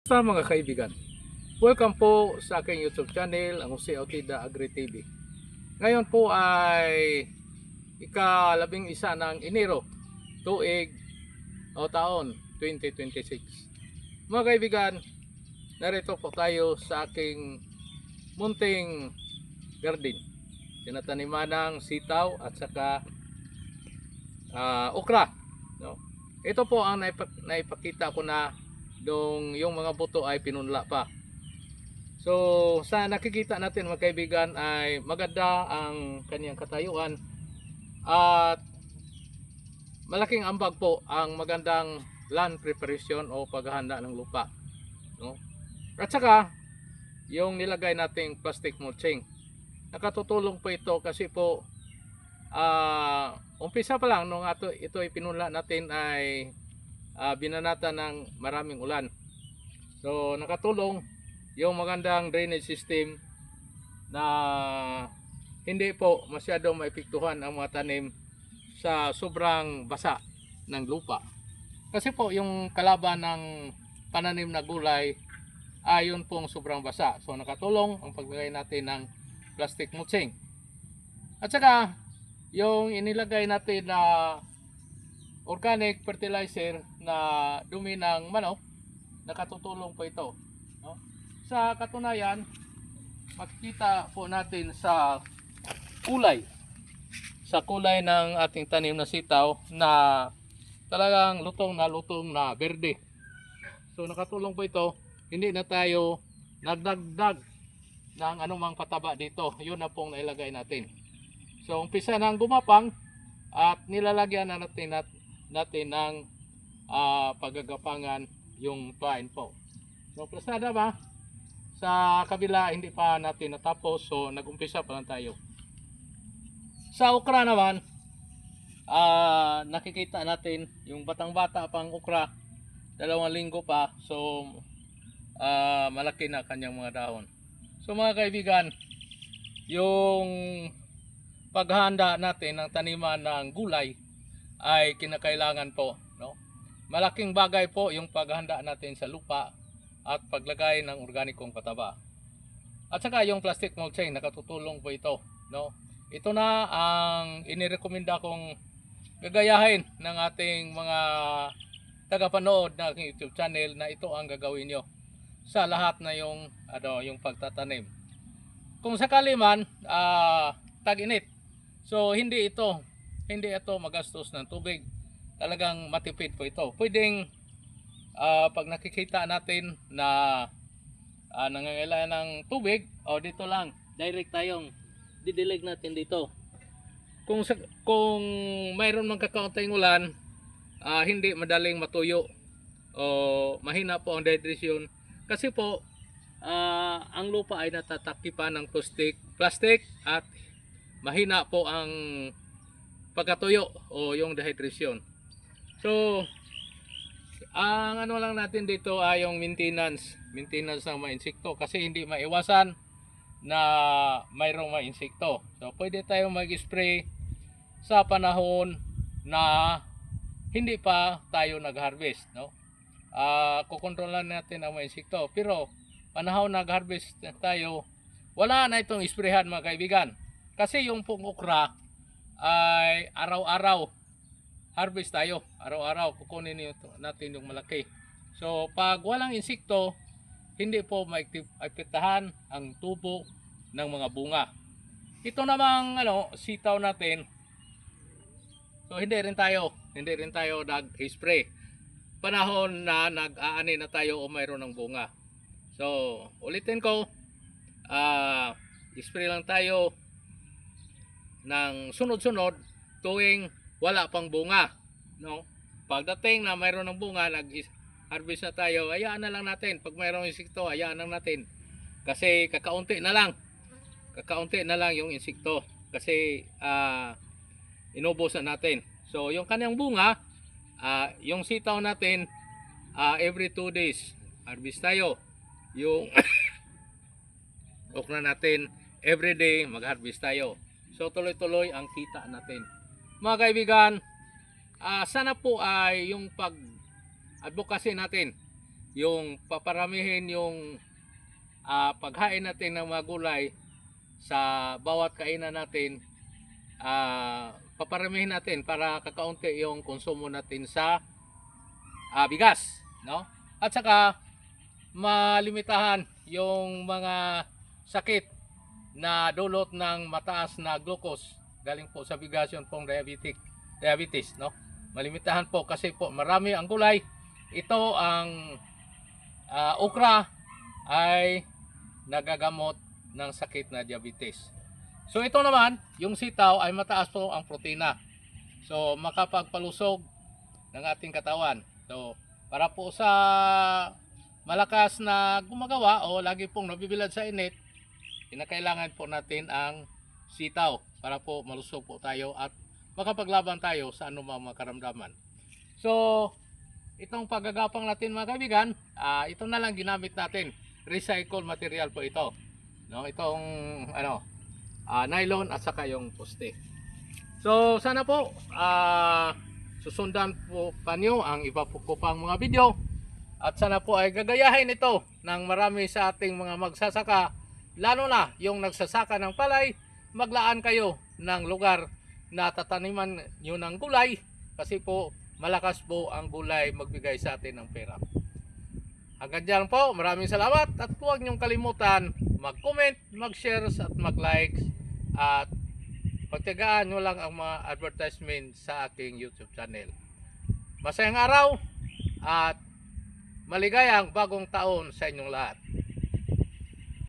Sa mga kaibigan, welcome po sa aking YouTube channel, ang Jose Autida Agri TV. Ngayon po ay ika-11 ng Enero, tuig o taon 2026. Mga kaibigan, narito po tayo sa aking munting garden. Tinataniman ng sitaw at saka okra. No? Ito po ang naipakita ko na yung mga buto ay pinunla pa. So sa nakikita natin mga kaibigan ay maganda ang kanyang katayuan at malaking ambag po ang magandang land preparation o paghahanda ng lupa, no? At saka yung nilagay nating plastic mulching, nakatutulong po ito kasi po umpisa pa lang nung ito ay pinunla natin ay binanata ng maraming ulan. So nakatulong yung magandang drainage system na hindi po masyadong maepektuhan ang mga tanim sa sobrang basa ng lupa. Kasi po yung kalaban ng pananim na gulay ayon pong sobrang basa. So nakatulong ang paglagay natin ng plastic mulching. At saka yung inilagay natin na organic fertilizer na dumi ng manok, nakatutulong po ito, no? Sa katunayan, makikita po natin sa kulay ng ating tanim na sitaw na talagang lutong na berde. So nakatulong po ito, hindi na tayo nagdagdag ng anumang pataba dito. Yun na pong nailagay natin. So umpisa nang gumapang at nilalagyan na natin ng paggagapangan yung pain po. So plasada ba? Sa kabila hindi pa natin natapos, so nagumpisa pa lang tayo. Sa okra naman, nakikita natin yung batang-bata pang okra, 2 linggo pa, so malaki na kanyang mga dahon. So mga kaibigan, yung paghahanda natin ng taniman ng gulay ay kinakailangan po, no? Malaking bagay po yung paghahanda natin sa lupa at paglagay ng organikong pataba. At saka yung plastic mulching, nakatutulong po ito, no? Ito na ang inirekomenda kong gagayahin ng ating mga tagapanood ng aking YouTube channel, na ito ang gagawin nyo sa lahat na yung pagtatanim. Kung sakali man tag-init, so hindi ito magastos ng tubig. Talagang matipid po ito. Pwedeng pag nakikita natin na nangangailangan ng tubig, o dito lang direct tayong didilig natin dito. Kung mayroon mang kakaunting ulan, hindi madaling matuyo o mahina po ang dehydration kasi po ang lupa ay natatakipan ng plastic at mahina po ang pagkatuyo o yung dehydration. So ang ano lang natin dito ay yung maintenance ng mga insekto, kasi hindi maiwasan na mayroong mga insekto. So pwede tayong mag-spray sa panahon na hindi pa tayo nag-harvest, no? Kukontrolan natin ang mga insekto. Pero panahon nag-harvest tayo, wala na itong isprehan mga kaibigan. Kasi yung pong okra ay araw-araw harvest tayo. Araw-araw kukunin natin yung malaki. So pag walang insekto, hindi po maipektahan ang tubo ng mga bunga. Ito namang sitaw natin, so hindi rin tayo nag-spray panahon na nag-aani na tayo o mayroon ng bunga. So ulitin ko, spray lang tayo ng sunod-sunod tuwing wala pang bunga, no? Pagdating na mayroon ng bunga, nag-harvest na tayo, hayaan na lang natin. Pag mayroong insekto, hayaan lang natin. Kasi kakaunti na lang yung insekto. Kasi inubos na natin. So yung kanyang bunga, yung sitaw natin, every 2 days harvest tayo. Yung okra natin, every day mag-harvest tayo. So tuloy-tuloy ang kita natin. Mga kaibigan, sana po ay yung pag-advocacy natin yung paparamihin yung paghain natin ng mga gulay sa bawat kainan natin, paparamihin natin para kakaunti yung konsumo natin sa bigas, no? At saka malimitahan yung mga sakit na dulot ng mataas na glucose galing po sa bigas, yun pong diabetes, no? Malimitahan po kasi po marami ang gulay. Ito ang okra ay nagagamot ng sakit na diabetes. So ito naman, yung sitaw ay mataas po ang protina. So makapagpalusog ng ating katawan. So para po sa malakas na gumagawa o lagi pong nabibilad sa init, kinakailangan po natin ang sitaw para po malusog po tayo at makapaglaban tayo sa anumang mga karamdaman. So itong paggagapang natin mga kaibigan, ito na lang ginamit natin. Recycled material po ito. No, itong nylon at saka yung poste. So sana po susundan po pa nyo ang iba po ko pang mga video. At sana po ay gagayahin ito ng marami sa ating mga magsasaka. Lalo na yung nagsasaka ng palay, maglaan kayo ng lugar na tataniman nyo ng gulay. Kasi po malakas po ang gulay magbigay sa atin ng pera. Hanggang dyan po, maraming salamat at huwag niyong kalimutan mag-comment, mag-share at mag-like at pagtiyagaan nyo lang ang mga advertisement sa aking YouTube channel. Masayang araw at maligayang bagong taon sa inyong lahat.